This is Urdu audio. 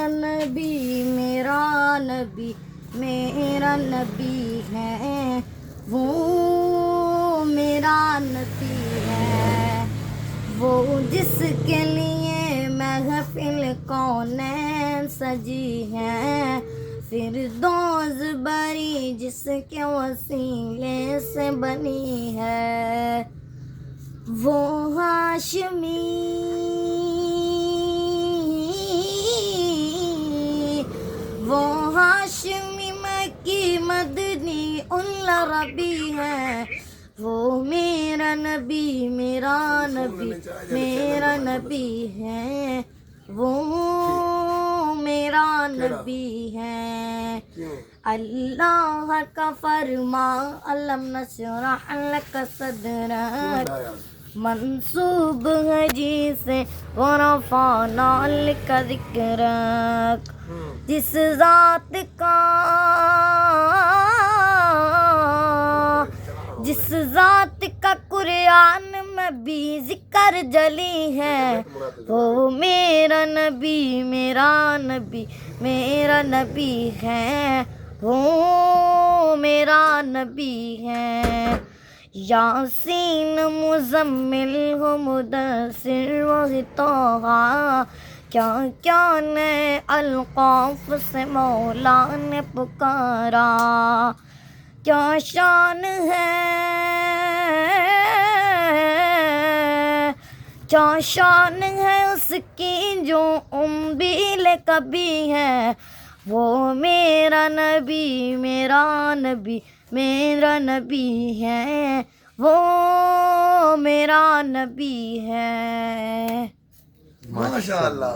نبی میرا نبی میرا نبی ہے، وہ میرا نبی ہے، وہ جس کے لیے محفل کونین سجی ہے، فردوس بری جس کے وسیلے سے بنی ہے، وہ ہاشمی مکی مدنی العربی ہے، وہ میرا نبی میرا نبی میرا نبی ہے، وہ میرا نبی ہے۔ اللہ کا فرما الم نشرح لک صدرک منسوب ہے جی سے ورفعنا لک ذکرک، جس ذات کا قرآن میں بھی ذکر جلی ہے، وہ میرا نبی میرا نبی میرا نبی ہے، وہ میرا نبی ہے۔ یاسین مزمل ہو مدثر و طٰہٰ، کیا کیا نئے القاف سے مولا نے پکارا، کیا شان ہے کیا شان ہے اس کی جو انبیل کبھی ہے، وہ میرا نبی میرا نبی میرا نبی ہے، وہ میرا نبی ہے۔ ماشاء اللہ۔